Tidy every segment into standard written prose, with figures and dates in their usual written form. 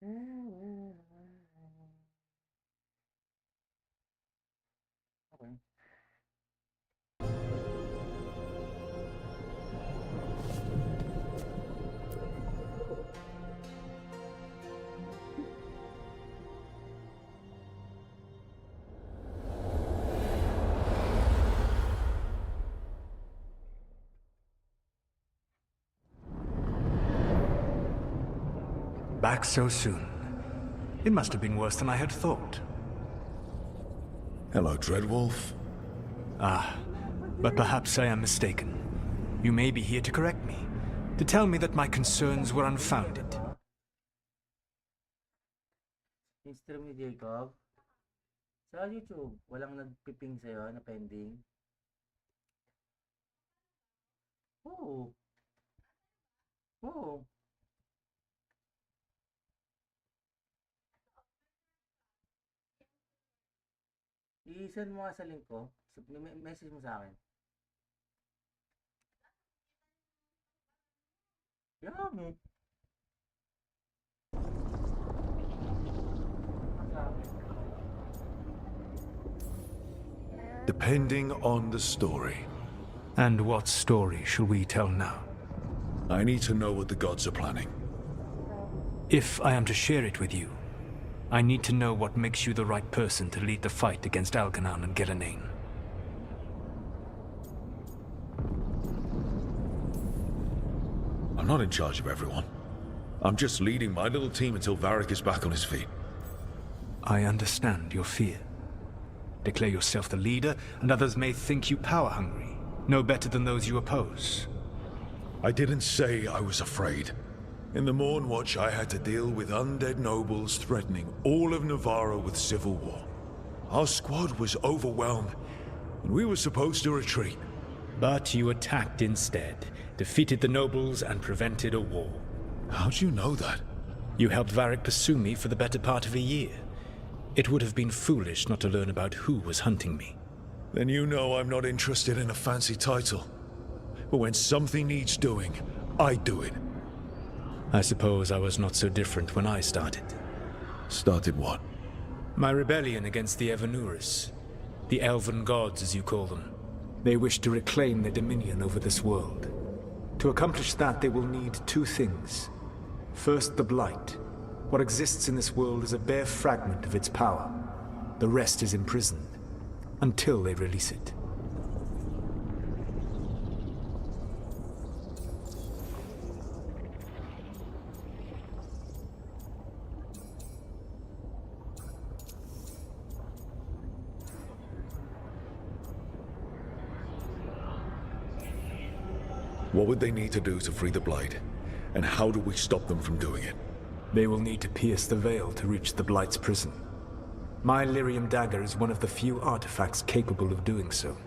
Okay. Back so soon. It must have been worse than I had thought. Hello, Dreadwolf. Ah, but perhaps I am mistaken. You may be here to correct me, to tell me that my concerns were unfounded. Stream ni Jacob. Sa YouTube, walang nagpiping sa'yo na pending. Oo. Oo. I-send mo nga sa link ko. Message mo sa akin. Yeah, mo. Depending on the story. And what story shall we tell now? I need to know what the gods are planning. If I am to share it with you, I need to know what makes you the right person to lead the fight against Algernon and Geliane. I'm not in charge of everyone. I'm just leading my little team until Varric is back on his feet. I understand your fear. Declare yourself the leader, and others may think you power-hungry, no better than those you oppose. I didn't say I was afraid. In the Morn Watch, I had to deal with undead nobles threatening all of Navarra with civil war. Our squad was overwhelmed, and we were supposed to retreat. But you attacked instead, defeated the nobles, and prevented a war. How'd you know that? You helped Varric pursue me for the better part of a year. It would have been foolish not to learn about who was hunting me. Then you know I'm not interested in a fancy title. But when something needs doing, I do it. I suppose I was not so different when I started. Started what? My rebellion against the Evanuris. The elven gods, as you call them. They wish to reclaim their dominion over this world. To accomplish that, they will need two things. First, the Blight. What exists in this world is a bare fragment of its power. The rest is imprisoned, until they release it. What would they need to do to free the Blight? And how do we stop them from doing it? They will need to pierce the veil to reach the Blight's prison. My Lyrium dagger is one of the few artifacts capable of doing so.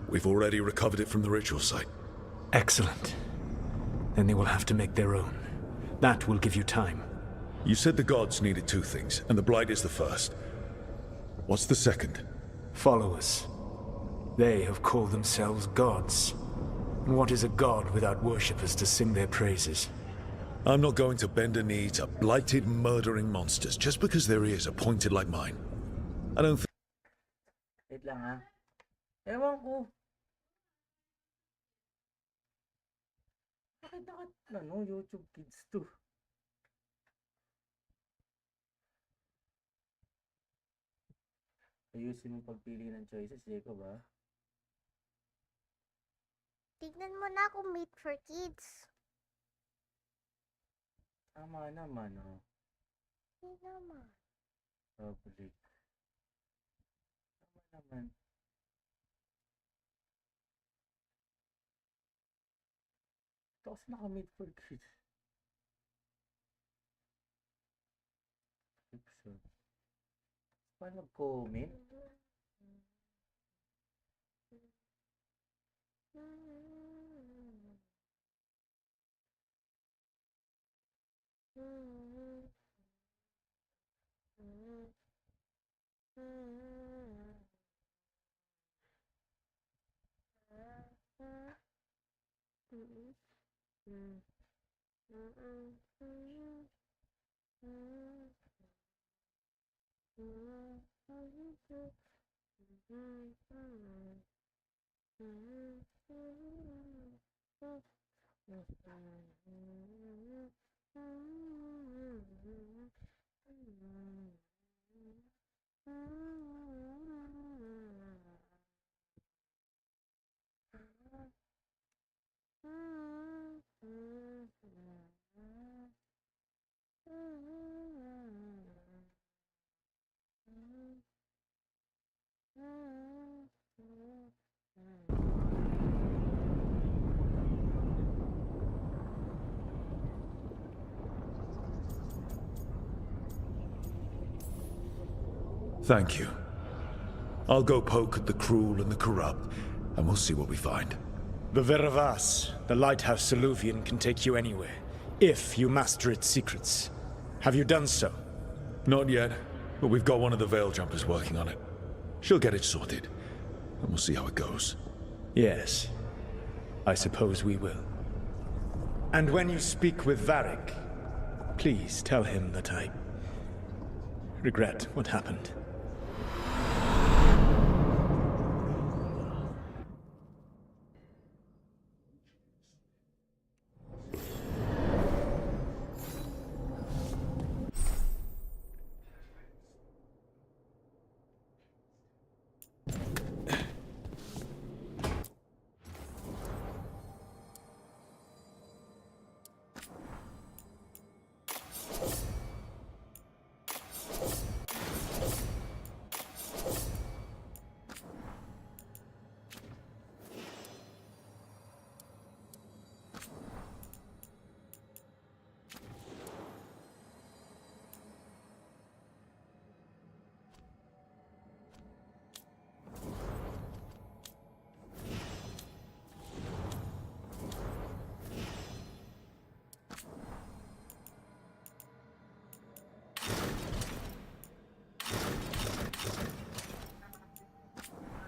We've already recovered it from the ritual site. Excellent. Then they will have to make their own. That will give you time. You said the gods needed two things, and the Blight is the first. What's the second? Followers. They have called themselves gods. And what is a god without worshippers to sing their praises? I'm not going to bend a knee to blighted, murdering monsters just because their ears are pointed like mine. I don't think... Wait lang ha. Ewan ko. Bakit YouTube Kids to? Ayusin mo pagpili ng choices, Jacob ha? Tignan mo na kung Meat for Kids. Tama naman, oh. Hindi naman. Public. Tama naman. Ito kasi naka-Meat for Kids. Episode. Paano mag-comment? Thank you. I'll go poke at the cruel and the corrupt, and we'll see what we find. The Veravas, the lighthouse Soluvian, can take you anywhere, if you master its secrets. Have you done so? Not yet, but we've got one of the Veil Jumpers working on it. She'll get it sorted, and we'll see how it goes. Yes. I suppose we will. And when you speak with Varric, please tell him that I regret what happened.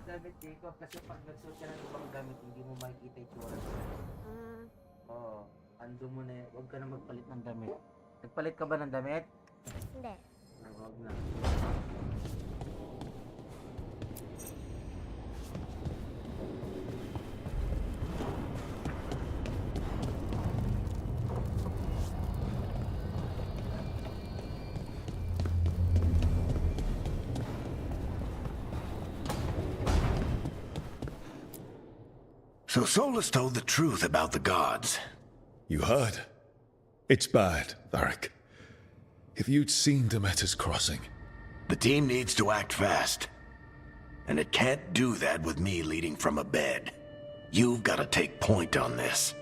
Damit, Jacob, kasi pag nagsuot ka ng ibang damit, hindi mo makikita yung tsura nila. Oo, ando mo na, huwag ka na magpalit ng damit. Nagpalit ka ba ng damit? Hindi. Huwag na. So Solus told the truth about the gods. You heard? It's bad, Varric. If you'd seen Demeter's crossing... The team needs to act fast. And it can't do that with me leading from a bed. You've got to take point on this.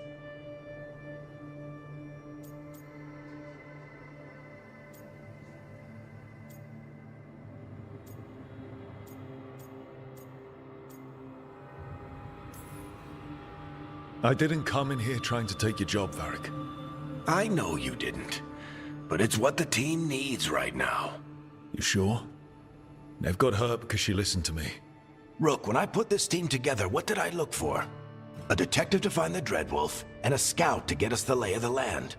I didn't come in here trying to take your job, Varric. I know you didn't. But it's what the team needs right now. You sure? Nev got hurt because she listened to me. Rook, when I put this team together, what did I look for? A detective to find the Dreadwolf, and a scout to get us the lay of the land.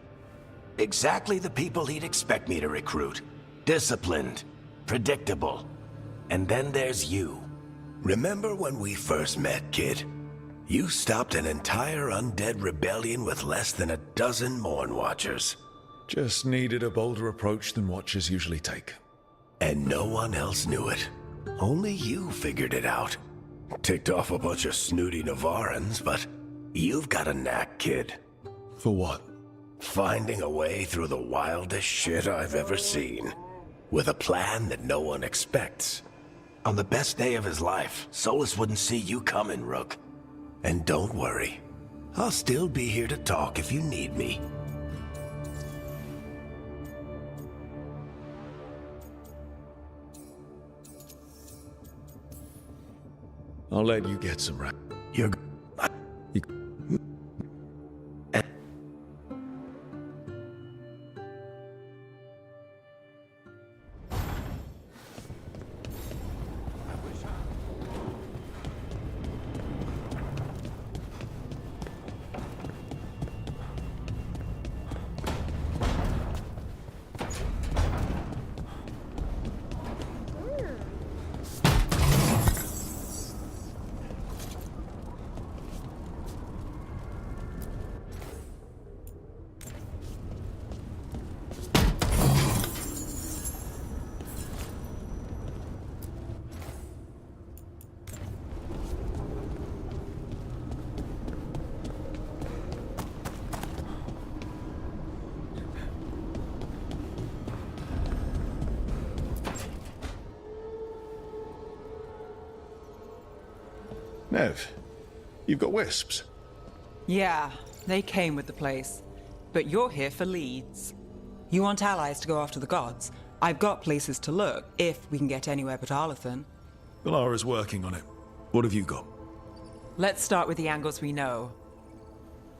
Exactly the people he'd expect me to recruit. Disciplined, predictable. And then there's you. Remember when we first met, kid? You stopped an entire undead rebellion with less than a dozen Morn Watchers. Just needed a bolder approach than Watchers usually take. And no one else knew it. Only you figured it out. Ticked off a bunch of snooty Navarrans, but you've got a knack, kid. For what? Finding a way through the wildest shit I've ever seen. With a plan that no one expects. On the best day of his life, Solus wouldn't see you coming, Rook. And don't worry. I'll still be here to talk if you need me. I'll let you get some rest. You're... You... Nev, you've got wisps. Yeah, they came with the place. But you're here for leads. You want allies to go after the gods? I've got places to look, if we can get anywhere but Arlathan. Valara's working on it. What have you got? Let's start with the angles we know.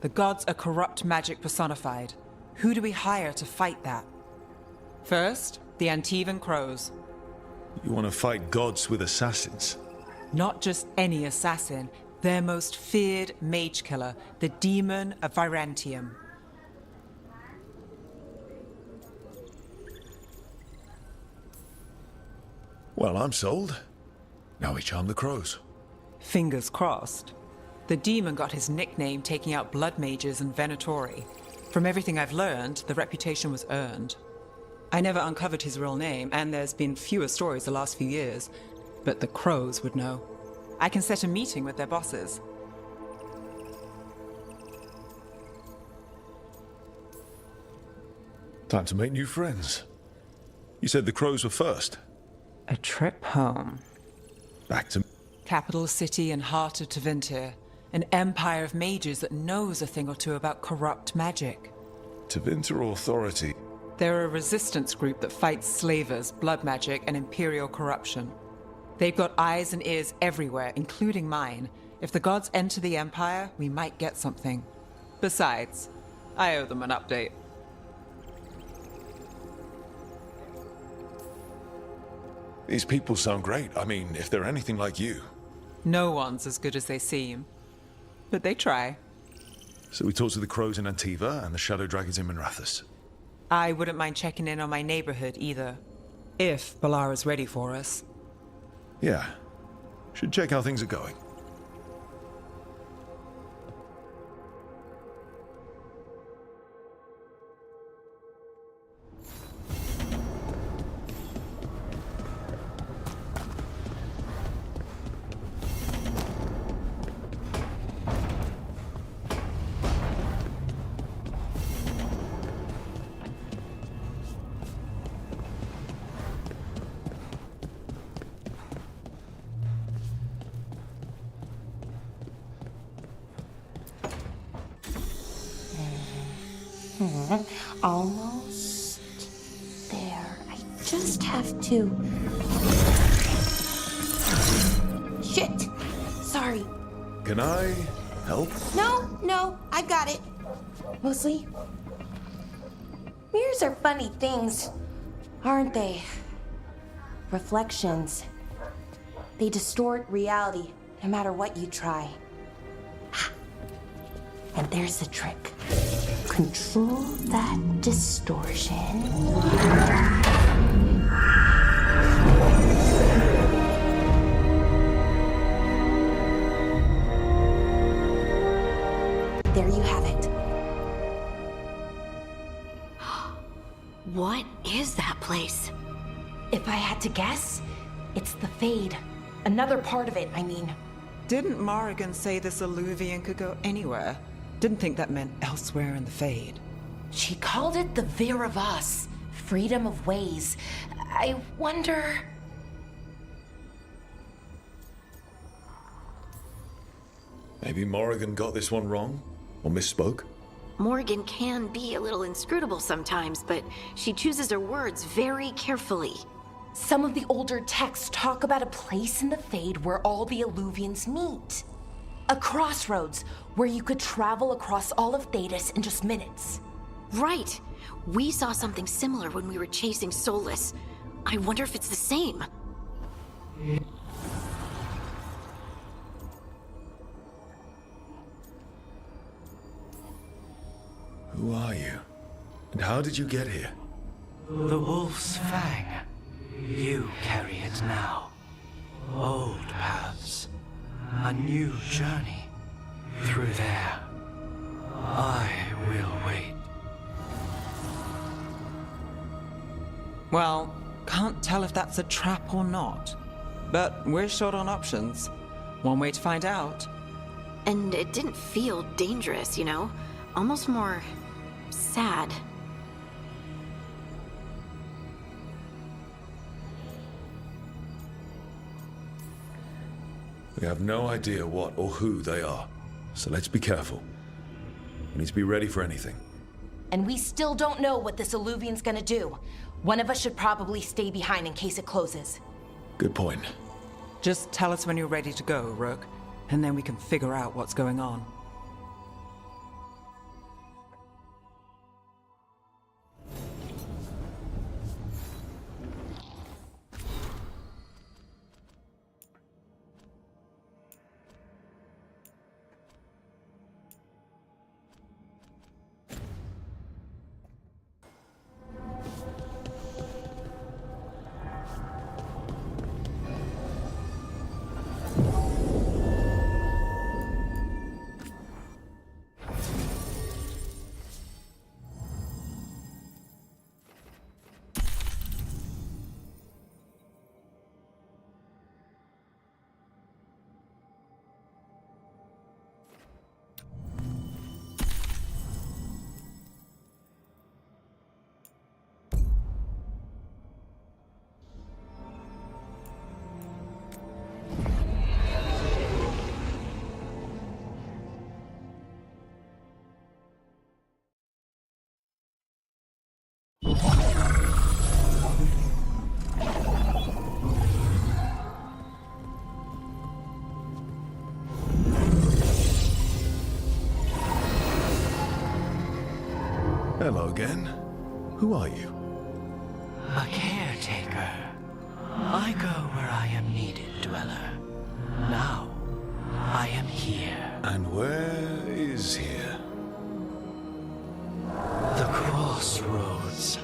The gods are corrupt magic personified. Who do we hire to fight that? First, the Antivan Crows. You want to fight gods with assassins? Not just any assassin, their most feared mage killer, the Demon of Virantium. Well, I'm sold. Now we charm the crows. Fingers crossed. The demon got his nickname taking out blood mages and Venatori. From everything I've learned, the reputation was earned. I never uncovered his real name, and there's been fewer stories the last few years, but the crows would know. I can set a meeting with their bosses. Time to make new friends. You said the crows were first. A trip home. Back to... Capital city and heart of Tevinter. An empire of mages that knows a thing or two about corrupt magic. Tevinter Authority. They're a resistance group that fights slavers, blood magic, and imperial corruption. They've got eyes and ears everywhere, including mine. If the gods enter the empire, we might get something. Besides, I owe them an update. These people sound great. I mean, if they're anything like you. No one's as good as they seem. But they try. So we talked to the crows in Antiva and the shadow dragons in Minrathous. I wouldn't mind checking in on my neighborhood either. If Balara's ready for us. Yeah. Should check how things are going. Almost there. I just have to... Shit! Sorry. Can I help? No, I've got it. Mostly, mirrors are funny things, aren't they? Reflections. They distort reality, no matter what you try. And there's the trick. Control that distortion. There you have it. What is that place? If I had to guess, it's the Fade. Another part of it, I mean. Didn't Morrigan say this Alluvian could go anywhere? Didn't think that meant elsewhere in the Fade. She called it the Vir of Us, freedom of ways. I wonder... Maybe Morrigan got this one wrong? Or misspoke? Morgan can be a little inscrutable sometimes, but she chooses her words very carefully. Some of the older texts talk about a place in the Fade where all the Alluvians meet. A crossroads where you could travel across all of Thedas in just minutes. Right. We saw something similar when we were chasing Solus. I wonder if it's the same. Who are you? And how did you get here? The Wolf's Fang. You carry it now. Old paths. A new journey. Through there. I will wait. Well, can't tell if that's a trap or not. But we're short on options. One way to find out. And it didn't feel dangerous, you know? Almost more... sad. We have no idea what or who they are, so let's be careful. We need to be ready for anything. And we still don't know what this alluvian's gonna do. One of us should probably stay behind in case it closes. Good point. Just tell us when you're ready to go, Rook, and then we can figure out what's going on. Hello again. Who are you? A caretaker. I go where I am needed, Dweller. Now, I am here. And where is here? The crossroads.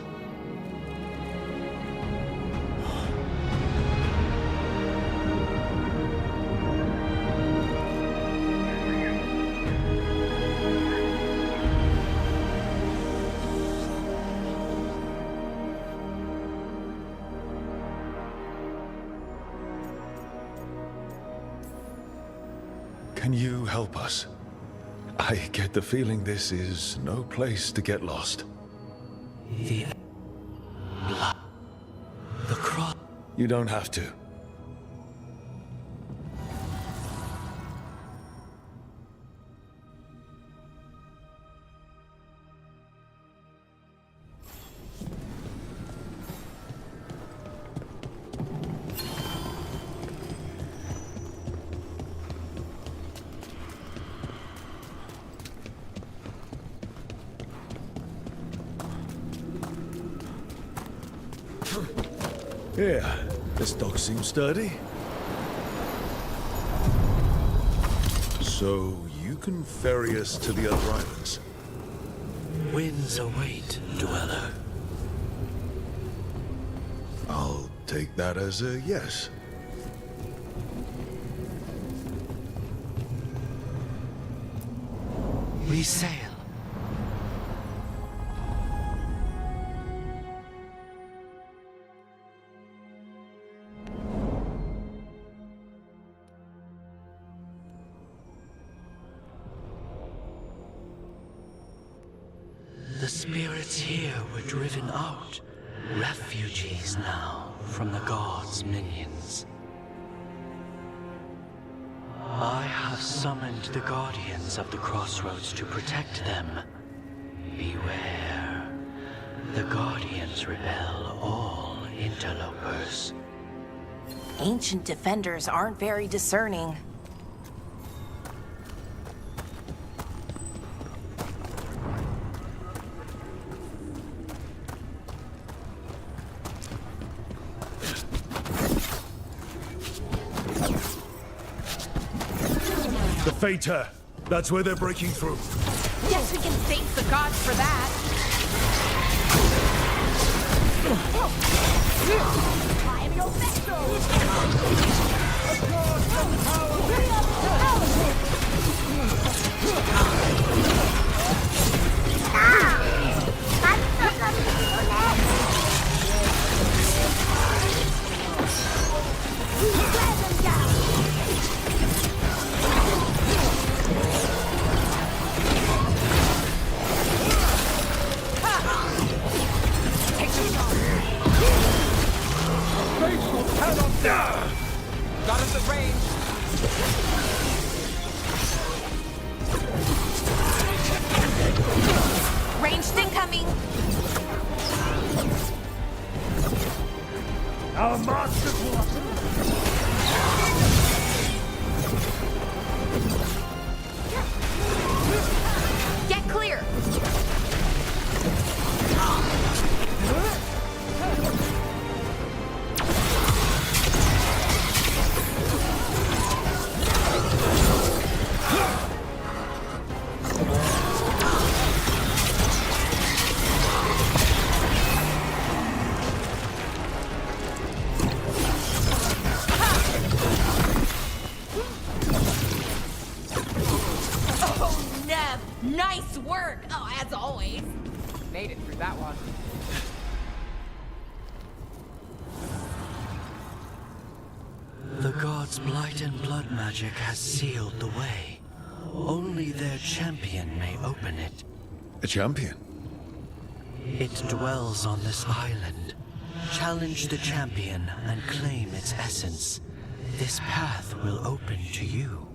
Can you help us? I get the feeling this is no place to get lost. The cross. You don't have to. Yeah, this dock seems sturdy. So you can ferry us to the other islands? Winds await, Dweller. I'll take that as a yes. We sail. The spirits here were driven out, refugees now from the gods' minions. I have summoned the guardians of the crossroads to protect them. Beware. The guardians repel all interlopers. Ancient defenders aren't very discerning. The Fater! That's where they're breaking through. Guess we can thank the gods for that. I am your vessel! Got us at range. Our masters will... Get clear! Oh, Nev! Nice work! Oh, as always. Made it through that one. The gods' blight and blood magic has sealed the way. Only their champion may open it. A champion? It dwells on this island. Challenge the champion and claim its essence. This path will open to you.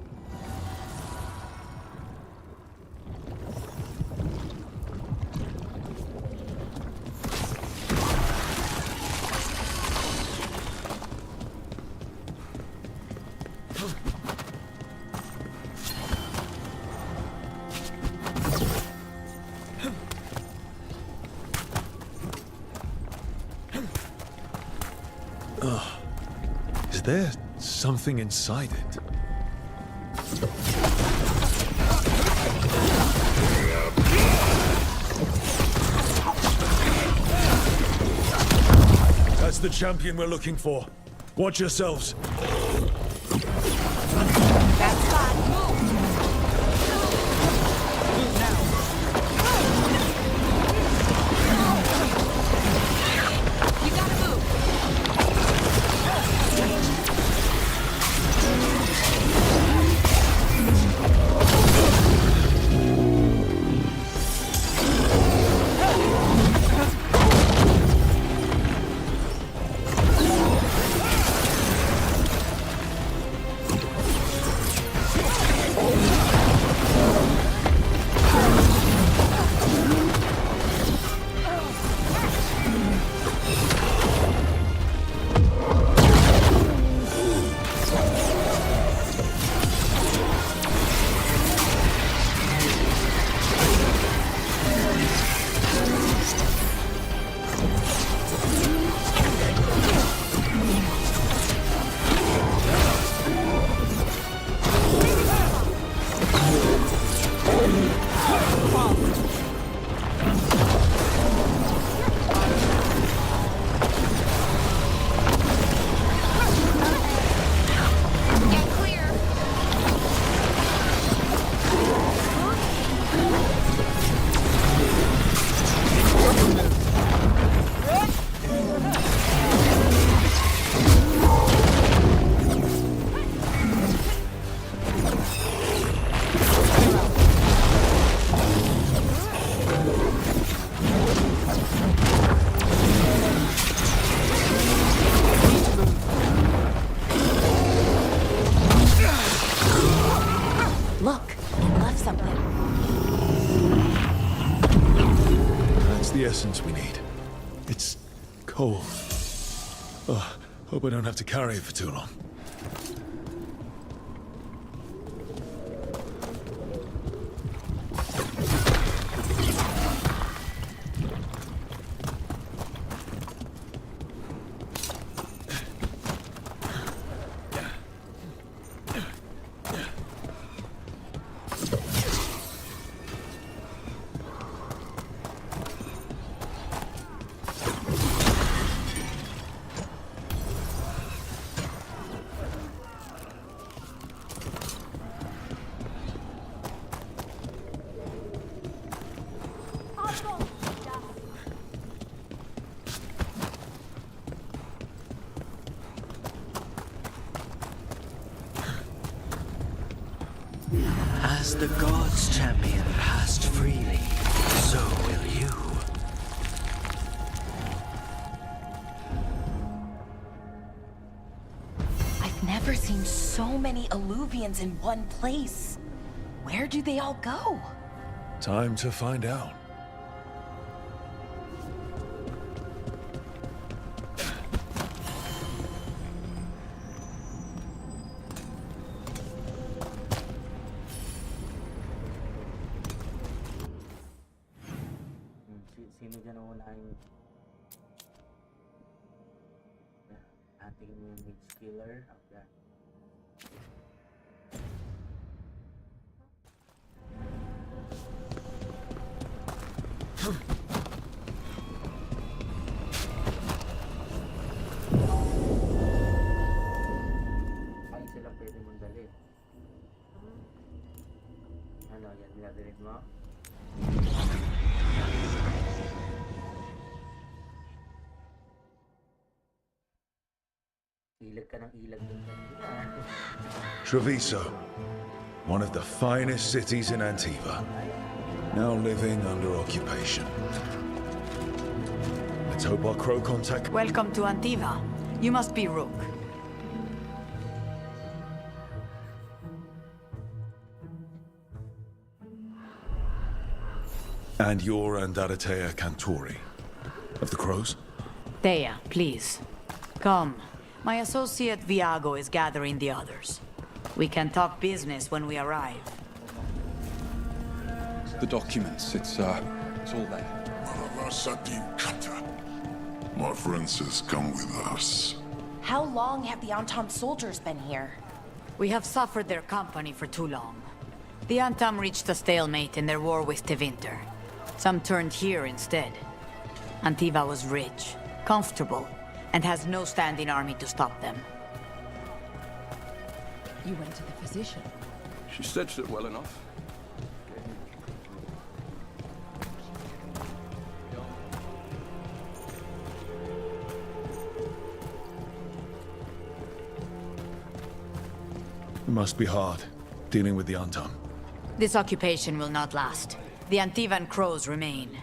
Is there something inside it? That's the champion we're looking for. Watch yourselves. That's fine. Move! Move now. You gotta move! Get clear! Look, it left something. That's the essence we need. It's cold. Oh, hope I don't have to carry it for too long. As the gods' champion passed freely, so will you. I've never seen so many Alluvians in one place. Where do they all go? Time to find out. Sino dyan ang unahin? Ating mage killer. Okay. Ay, sila pwede mong dalhin. Ano, yan, niladalhin mo? Ilag ka ng ilag dun kanina. Treviso, one of the finest cities in Antiva, now living under occupation. Let's hope our crow contact... Welcome to Antiva. You must be Rook. And you're Andaratea Cantori, of the crows? Thea, please. Come. My associate Viago is gathering the others. We can talk business when we arrive. The documents, it's all there. My friend says come with us. How long have the Antom soldiers been here? We have suffered their company for too long. The Antam reached a stalemate in their war with Tevinter. Some turned here instead. Antiva was rich, comfortable, and has no standing army to stop them. You went to the physician. She stitched it well enough. It must be hard, dealing with the Antam. This occupation will not last. The Antivan crows remain.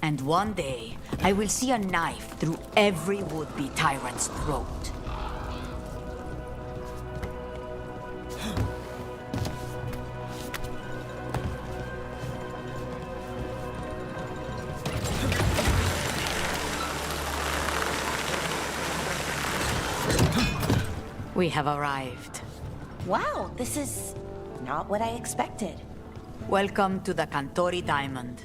And one day, I will see a knife through every would-be tyrant's throat. We have arrived. Wow, this is not what I expected. Welcome to the Cantori Diamond.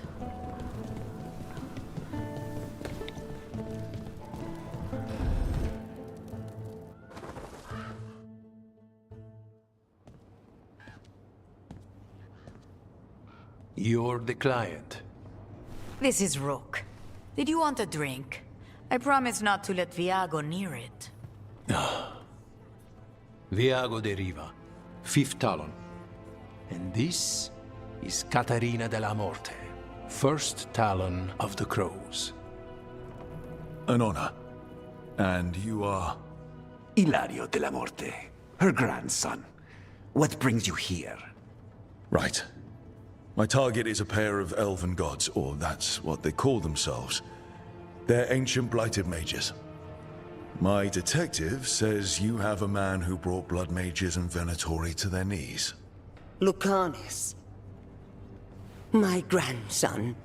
You're the client. This is Rook. Did you want a drink? I promise not to let Viago near it. Viago de Riva, 5th Talon. And this is Catarina della Morte, 1st Talon of the Crows. An honor. And you are... Ilario della Morte, her grandson. What brings you here? Right. My target is a pair of elven gods, or that's what they call themselves. They're ancient blighted mages. My detective says you have a man who brought blood mages and Venatori to their knees. Lucanis. My grandson.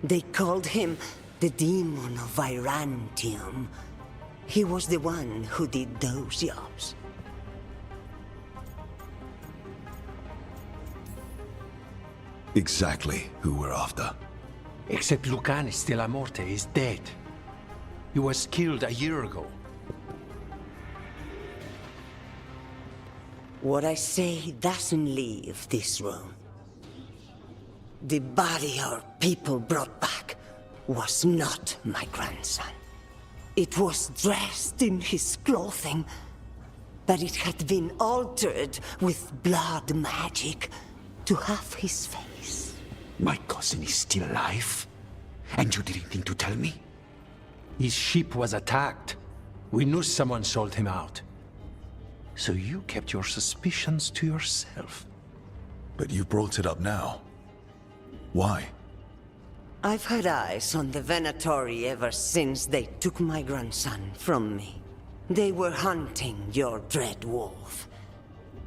They called him the Demon of Virantium. He was the one who did those jobs. Exactly who we're after. Except Lucanis della Morte is dead. He was killed a year ago. What I say doesn't leave this room. The body our people brought back was not my grandson. It was dressed in his clothing, but it had been altered with blood magic to have his face. My cousin is still alive? And you didn't think to tell me? His ship was attacked. We knew someone sold him out. So you kept your suspicions to yourself. But you brought it up now. Why? I've had eyes on the Venatori ever since they took my grandson from me. They were hunting your dread wolf.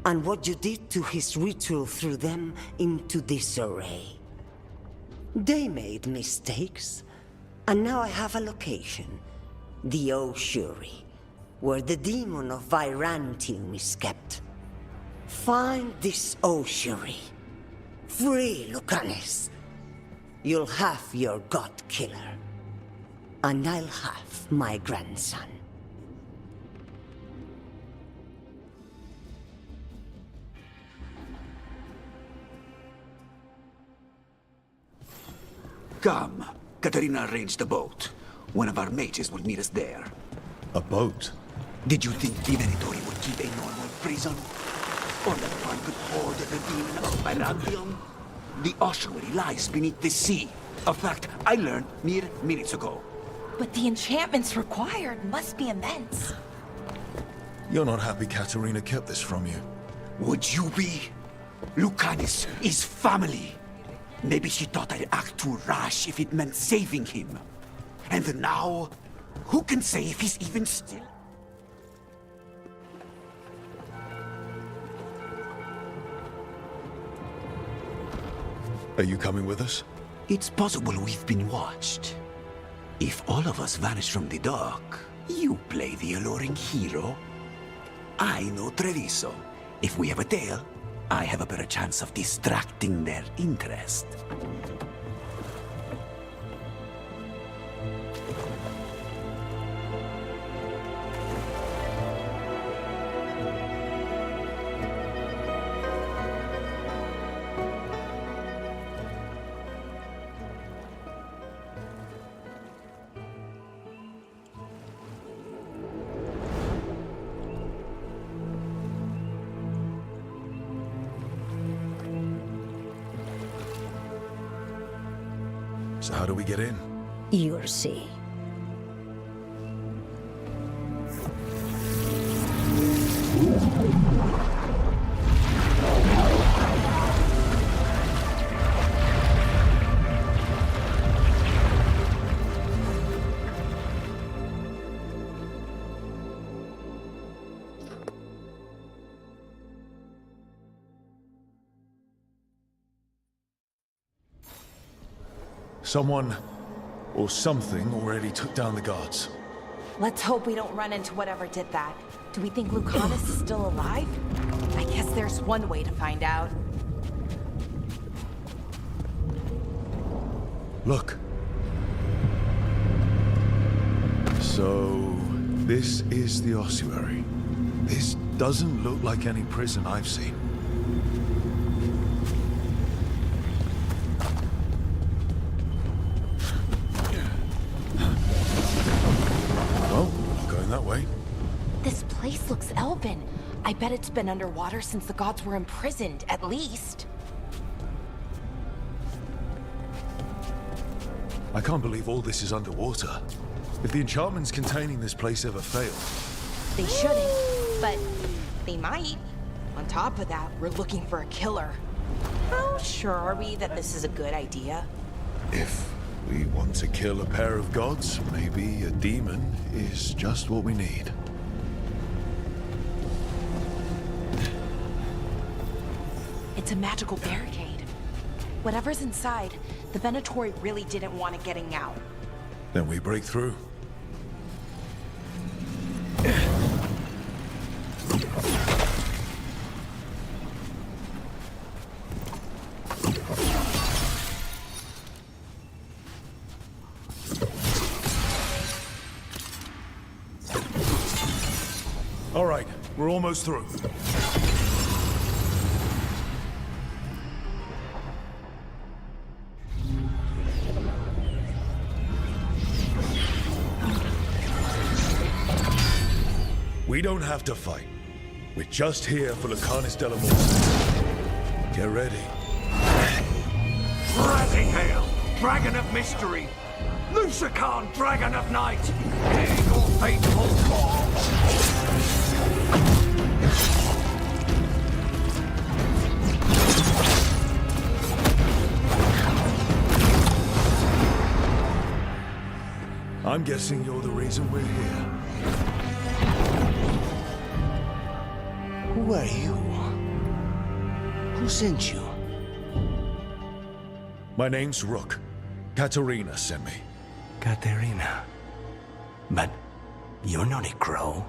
And what you did to his ritual threw them into disarray. They made mistakes, and now I have a location. The Ossuary, where the demon of Virantium is kept. Find this Ossuary. Free Lucanis. you'll have your god killer. And I'll have my grandson. Come. Katarina arranged a boat. One of our mages will meet us there. A boat? Did you think the Venatori would keep a normal prison? Or that one could order the demon of Byzantium? The ossuary lies beneath the sea. A fact I learned mere minutes ago. But the enchantments required must be immense. You're not happy Katarina kept this from you. Would you be? Lucanus is family. Maybe she thought I'd act too rash if it meant saving him. And now, who can say if he's even still? Are you coming with us? It's possible we've been watched. If all of us vanish from the dock, you play the alluring hero. I know Treviso. If we have a tail, I have a better chance of distracting their interest. So how do we get in? You'll see. Someone or something already took down the guards. Let's hope we don't run into whatever did that. Do we think Lucanus is still alive? I guess there's one way to find out. Look. So, this is the ossuary. This doesn't look like any prison I've seen. Well, not going that way. This place looks elven. I bet it's been underwater since the gods were imprisoned, at least. I can't believe all this is underwater. If the enchantments containing this place ever fail... They shouldn't, but they might. On top of that, we're looking for a killer. How sure are we that this is a good idea? If we want to kill a pair of gods, maybe a demon is just what we need. It's a magical barricade. Whatever's inside, the Venatori really didn't want it getting out. Then we break through. All right, we're almost through. We don't have to fight. We're just here for Lucanus de la Morte. Get ready. Rising Hail, Dragon of Mystery! Lucican, Dragon of Night! In your faithful cause! I'm guessing you're the reason we're here. Who are you? Who sent you? My name's Rook. Katarina sent me. Katerina. But you're not a crow.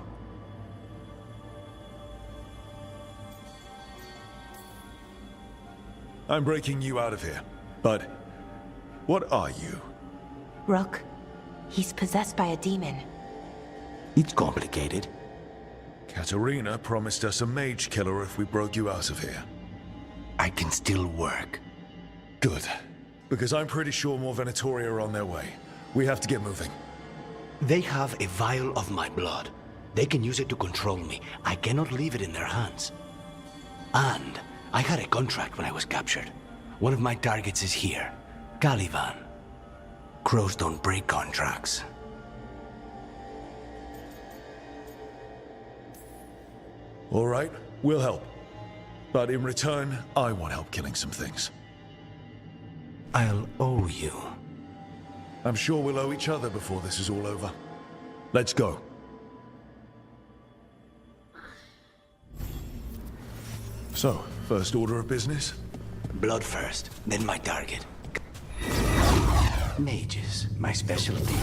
I'm breaking you out of here, but What are you? Rook, he's possessed by a demon. It's complicated. Katarina promised us a mage killer if we broke you out of here. I can still work. Good. Because I'm pretty sure more Venatori are on their way. We have to get moving. They have a vial of my blood. They can use it to control me. I cannot leave it in their hands. And I had a contract when I was captured. One of my targets is here, Caliban. Crows don't break contracts. All right, we'll help. But in return, I want help killing some things. I'll owe you. I'm sure we'll owe each other before this is all over. Let's go. So, first order of business? Blood first, then my target. Mages, my specialty.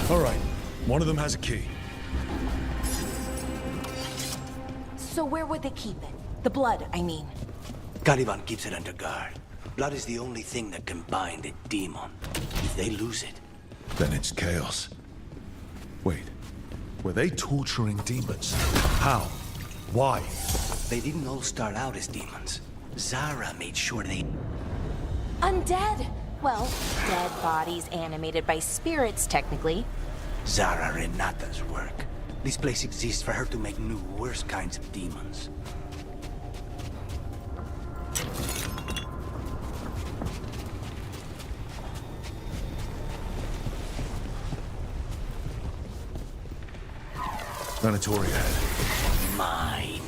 All right, one of them has a key. So where would they keep it? The blood, I mean. Caliban keeps it under guard. Blood is the only thing that can bind a demon. If they lose it... Then it's chaos. Wait, were they torturing demons? How? Why? They didn't all start out as demons. Zara made sure they... Undead! Well, dead bodies animated by spirits, technically. Zara Renata's work. This place exists for her to make new, worse kinds of demons. Venatori ahead. Mine.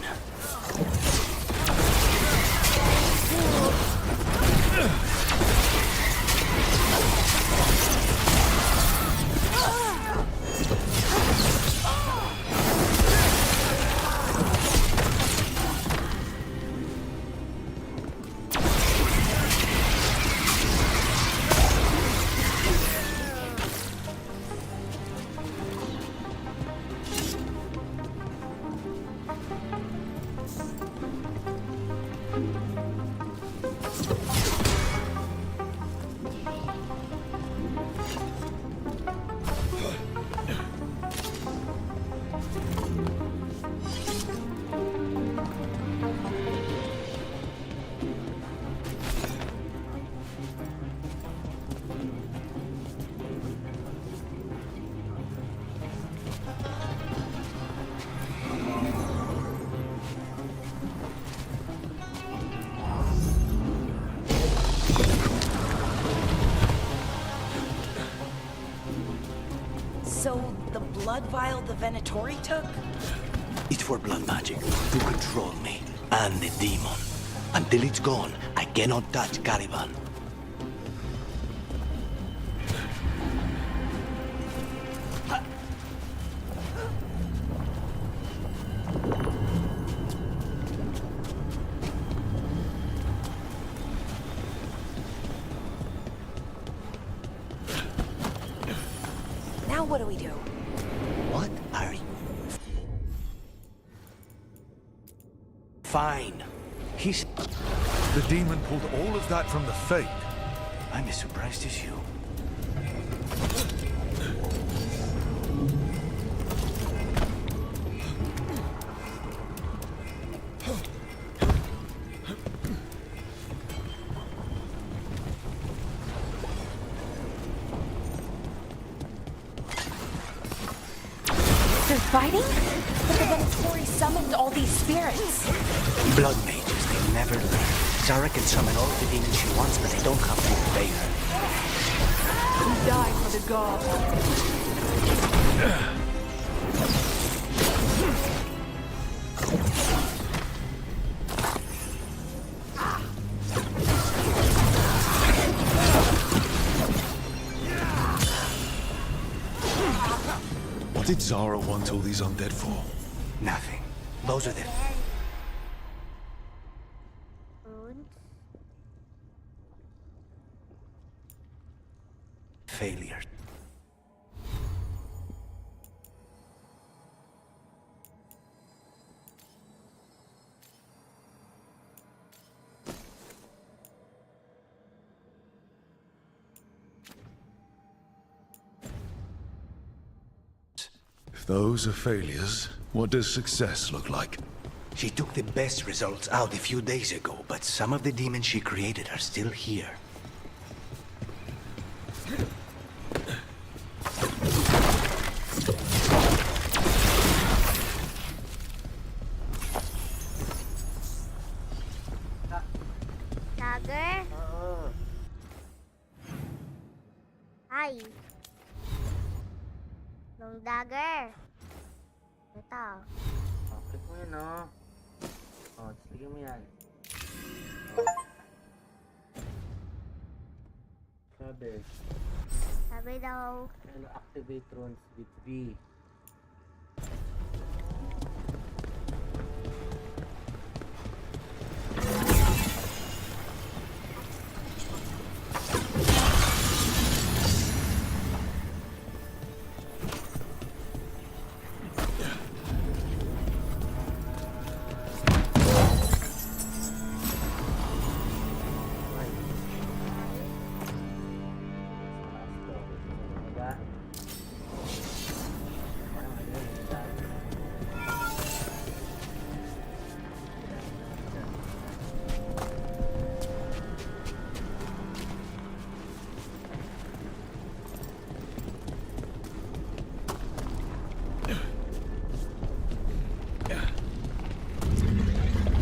So, the blood vial the Venatori took? It's for blood magic, to control me, and the demon. Until it's gone, I cannot touch Caliban. Now what do we do? What are you? Fine. He's... The demon pulled all of that from the Fade. I'm as surprised as you. They're fighting? But the Venatori summoned all these spirits. Blood mages, they never learn. Zara can summon all the demons she wants, but they don't have to obey her. We die for the gods. What did Zara want all these undead for? Nothing. Those are the... failure. If those are failures, what does success look like? She took the best results out a few days ago, but some of the demons she created are still here. Dagger? Oo. Hi. Long dagger. Ito. Click mo yun, no? Sige mo yan. Oh. Sabi daw. Activate runes with V.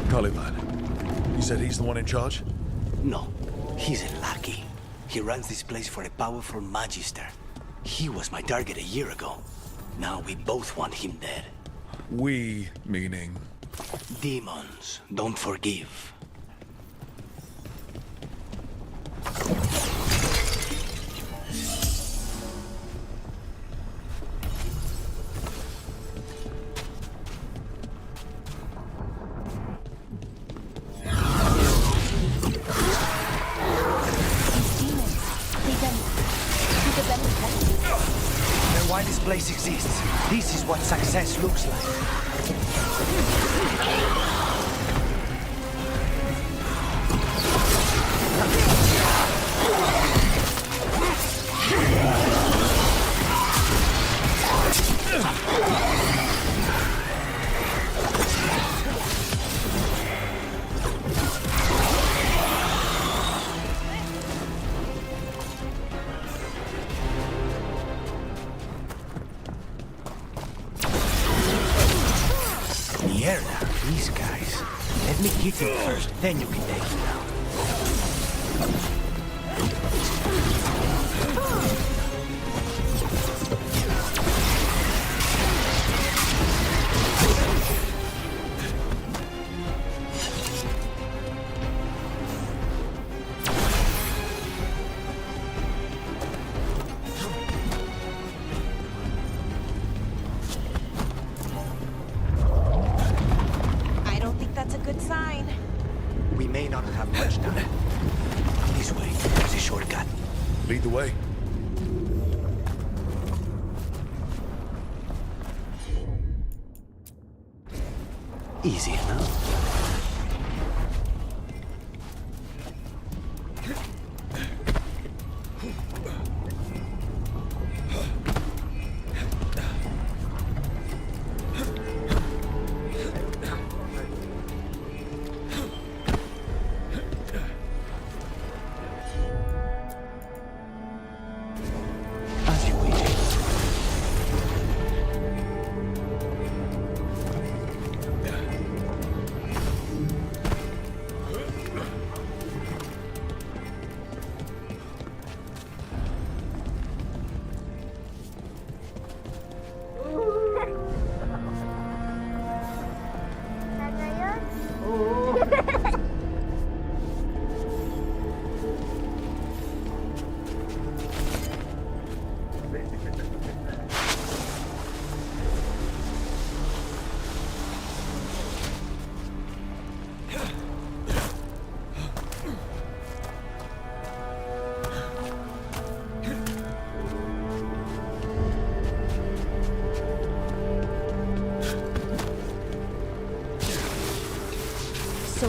Caliban. You said he's the one in charge? No, he's a lackey. He runs this place for a powerful magister. He was my target a year ago. Now we both want him dead. We, meaning? Demons don't forgive. Then why this place exists? This is what success looks like. Mierda, these guys. Let me hit him first, then you can take him down. I don't think that's a good sign. We may not have much time. This way, there's a shortcut. Lead the way. Easy enough. As you wish.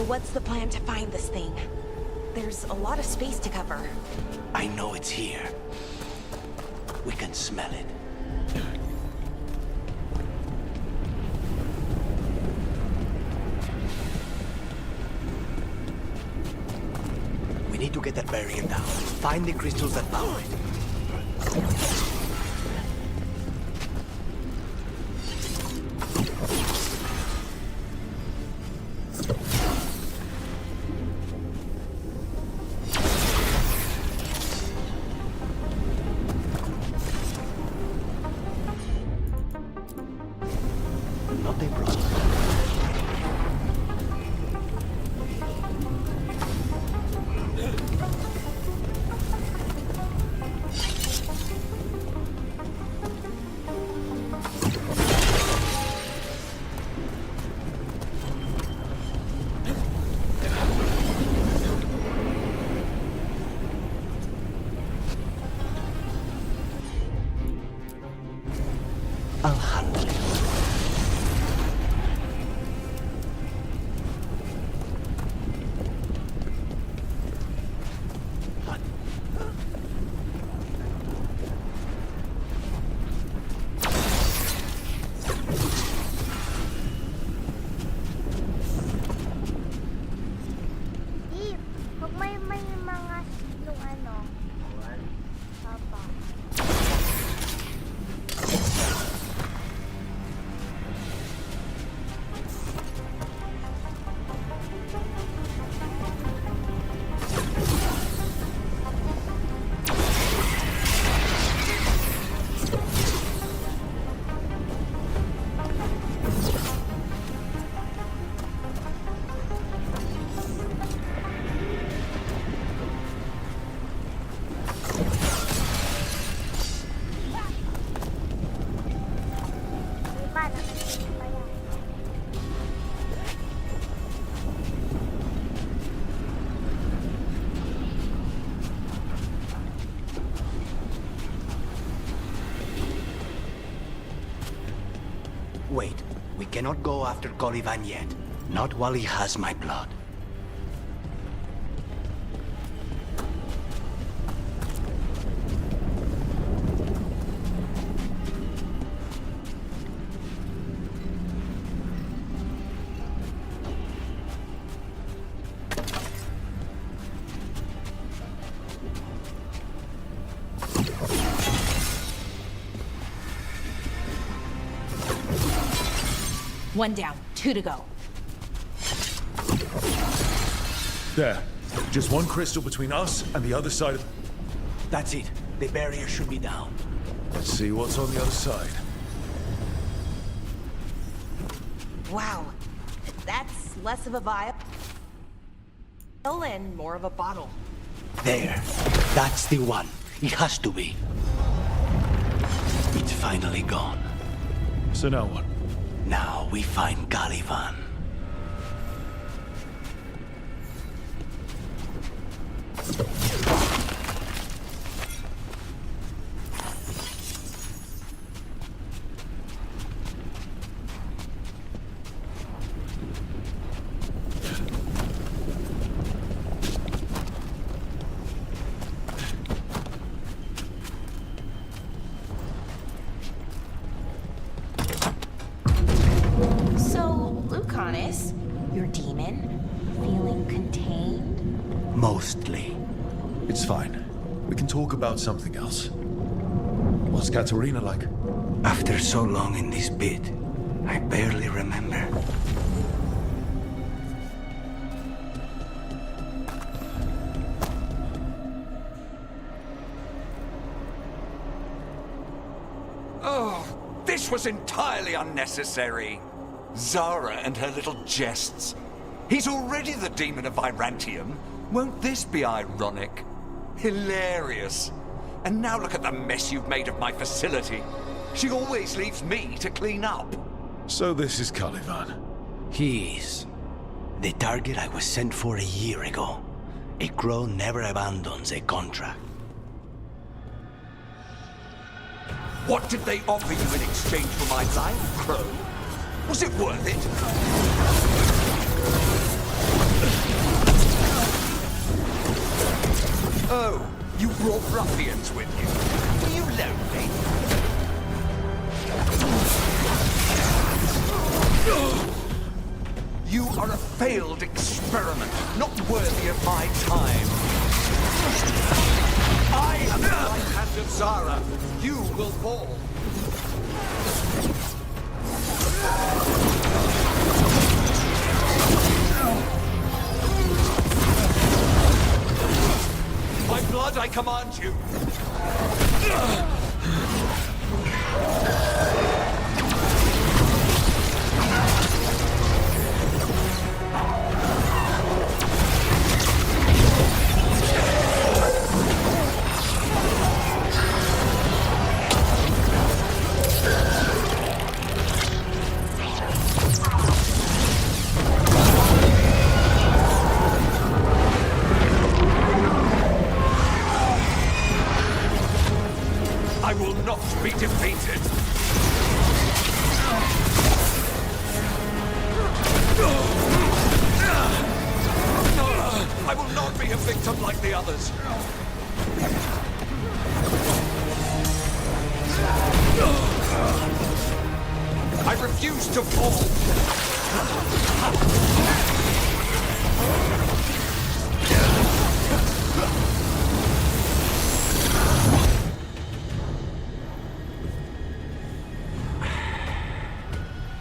what's the plan to find this thing? There's a lot of space to cover. I know it's here. We can smell it. We need to get that barrier down. Find the crystals that power it. Not a problem. I'll handle it. Steve, pag may mga nung ano. Papa. Iba, nakikita pa yan. Wait, we cannot go after Colivan yet. Not while he has my blood. One down, 2 to go. There. Just one crystal between us and the other side of... That's it. The barrier should be down. Let's see what's on the other side. Wow, that's less of a vial and more of a bottle. There. That's the one. It has to be. It's finally gone. So now what? Now we find Caliban. So, Lucanus, your demon, feeling contained? Mostly. It's fine. We can talk about something else. What's Katerina like? After so long in this pit, I barely remember. Oh, this was entirely unnecessary. Zara and her little jests. He's already the demon of Virantium. Won't this be ironic? Hilarious. And now look at the mess you've made of my facility. She always leaves me to clean up. So this is Caliban. He is. The target I was sent for a year ago. A crow never abandons a contract. What did they offer you in exchange for my life, Crow? Was it worth it? Oh, you brought ruffians with you. Were you lonely? You are a failed experiment, not worthy of my time. I am the right hand of Zara. You will fall. By blood, I command you. I will not be defeated. I will not be a victim like the others. I refuse to fall.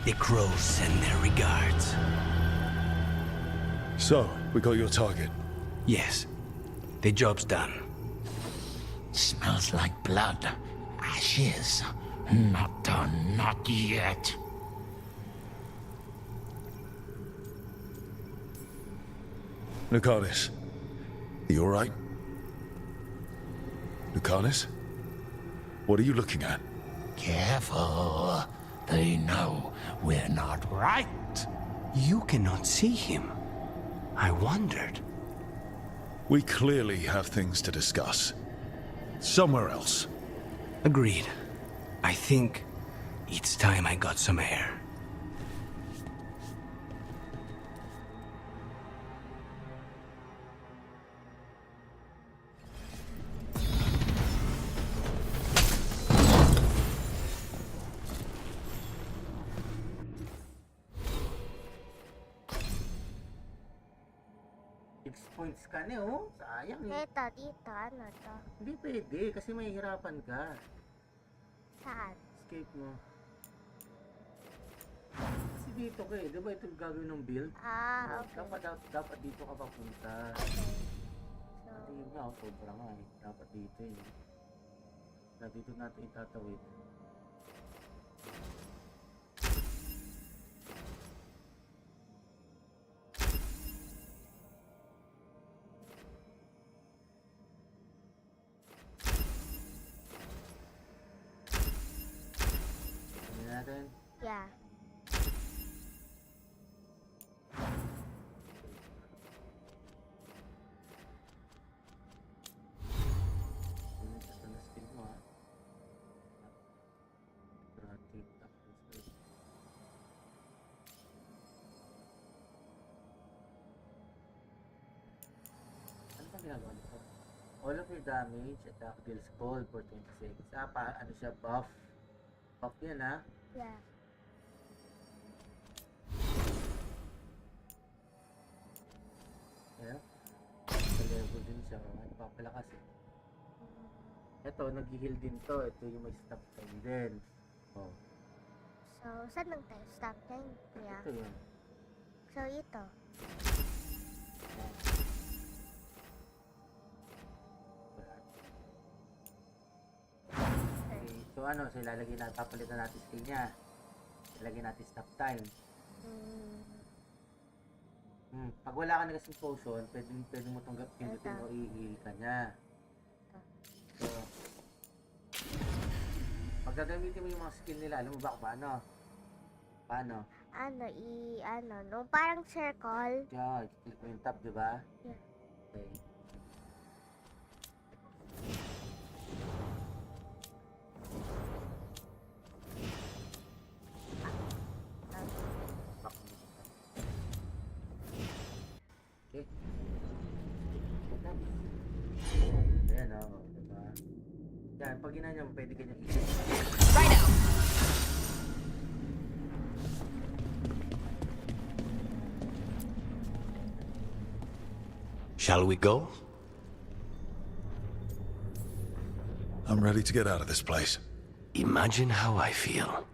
The crows send their regards. So, we got your target. Yes. The job's done. Smells like blood. Ashes. Not done, not yet. Lucanus, you alright? Lucanus? What are you looking at? Careful. They know we're not right. You cannot see him. I wondered. We clearly have things to discuss. Somewhere else. Agreed. I think it's time I got some air. Points ka na, oh. Sayang eh. Ito, dito. Ano to? Hindi pwede kasi mahihirapan ka. Saan? Escape mo. Kasi dito ka eh. Di ba ito gagawin ng build? Ah, okay. Dapat dito ka papunta. Okay. So, Hindi nga, sobra nga eh. Dapat dito eh. Na dito natin itatawid. Natin. yeah. Ito na skill mo ha. Dramatic action. Ano ba ginagawa nito? All of your damage, attack deals cold for 26. Ano siya, buff. Buff yan ha. Yeah. Yeah. Sa level din siya. Papalakas eh. Ito, nag-heal din to. Ito yung may stop time din. Oh. So, saan nang tayo? Stop time? Yeah. Ito yun. So, ito. So ano, so ilalagay na, papalitan natin skill niya. Ilalagay natin stop time. Pag wala ka na kasing potion, pwede mo itong pindutin o i-heal ka niya. So, pag gagamitin mo yung mga skill nila, alam mo ba kung paano? Paano? Nung parang circle. Yeah, click mo yung tab, di ba? Yeah. Okay. yan. Pag ginanya mo, pwede ganyan. Right now. Shall we go? I'm ready to get out of this place. Imagine how I feel.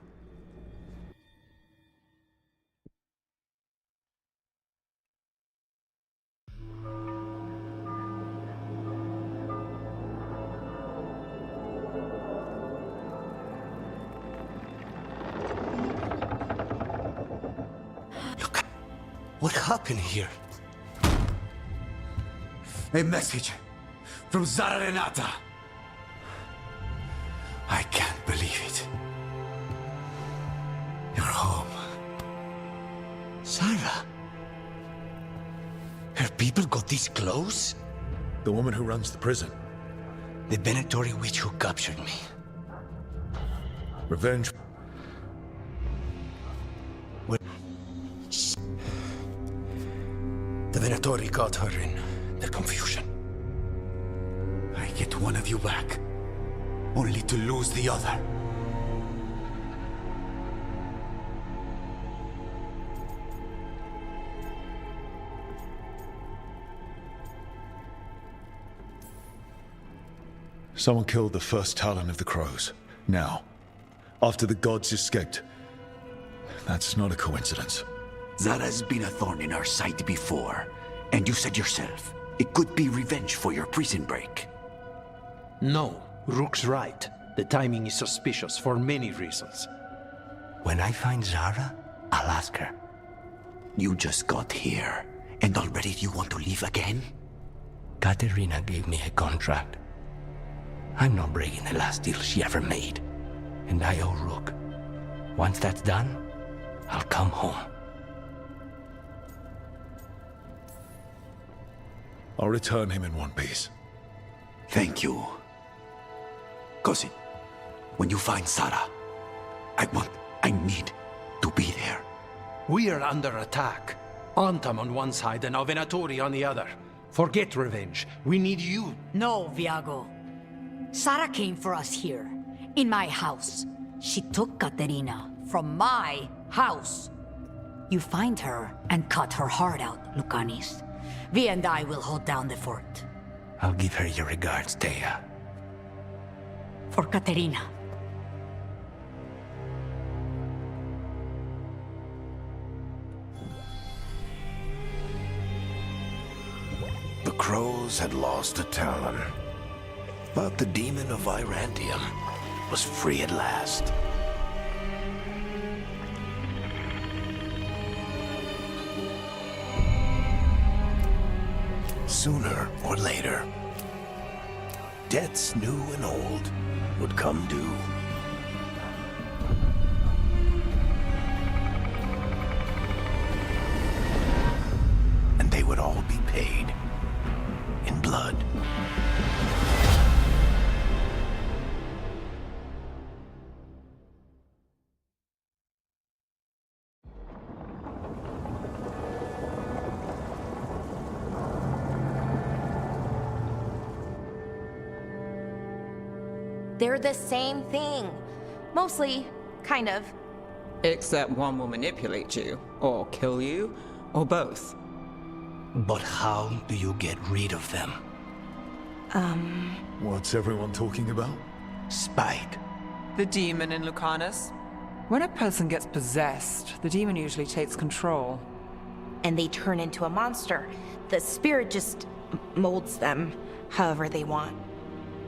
Look, what happened here? A message from Zara Renata. I can't believe it. You're home. Sarah? Her people got this close? The woman who runs the prison. The Venatori witch who captured me. Revenge. What? The Venatori got her in their confusion. I get one of you back, only to lose the other. Someone killed the first Talon of the Crows. Now, after the gods escaped. That's not a coincidence. Zara's been a thorn in our side before, and you said yourself, it could be revenge for your prison break. No, Rook's right. The timing is suspicious for many reasons. When I find Zara, I'll ask her. You just got here, and already you want to leave again? Katerina gave me a contract. I'm not breaking the last deal she ever made. And I owe Rook. Once that's done, I'll come home. I'll return him in one piece. Thank you. Cousin, when you find Zara, I need to be there. We are under attack. Antam on one side and Venatori on the other. Forget revenge. We need you. No, Viago. Sara came for us here, in my house. She took Katerina from my house. You find her and cut her heart out, Lucanis. Vi and I will hold down the fort. I'll give her your regards, Thea. For Katerina. The Crows had lost a Talon, but the demon of Virantium was free at last. Sooner or later, debts new and old would come due. And they would all be paid in blood. They're the same thing. Mostly, kind of. Except one will manipulate you, or kill you, or both. But how do you get rid of them? What's everyone talking about? Spite. The demon in Lucanus. When a person gets possessed, the demon usually takes control. And they turn into a monster. The spirit just molds them however they want.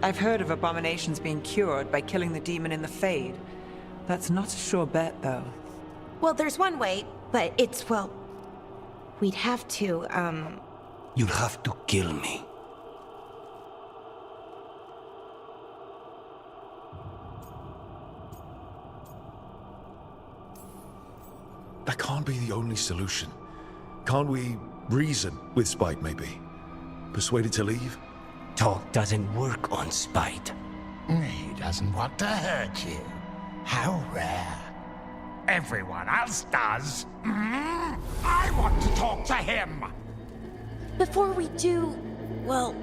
I've heard of abominations being cured by killing the demon in the Fade. That's not a sure bet, though. Well, there's one way, but it's, well... We'd have to, You'll have to kill me. That can't be the only solution. Can't we reason with Spite, maybe? Persuade it to leave? Talk doesn't work on Spite. He doesn't want to hurt you. How rare. Everyone else does. I want to talk to him. Before we do, well,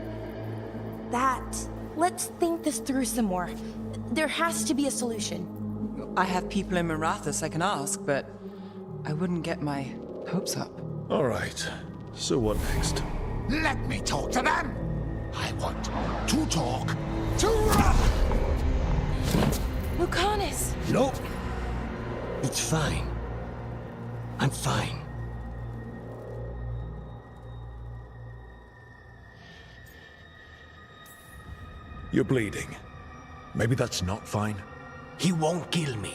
that... let's think this through some more. There has to be a solution. I have people in Marathas I can ask, but I wouldn't get my hopes up. All right. So what next? Let me talk to them! I want to talk to... Lucanus! Nope. It's fine. I'm fine. You're bleeding. Maybe that's not fine. He won't kill me.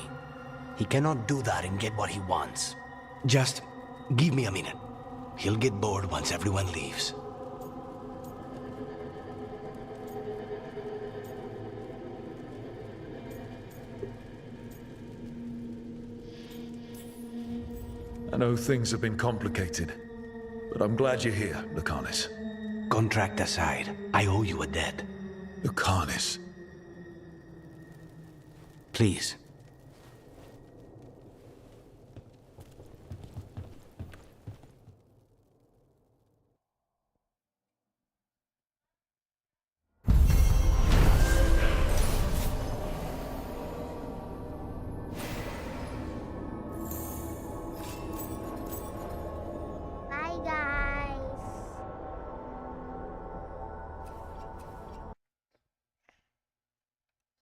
He cannot do that and get what he wants. Just give me a minute. He'll get bored once everyone leaves. I know things have been complicated, but I'm glad you're here, Lucanus. Contract aside, I owe you a debt. Lucanus. Please,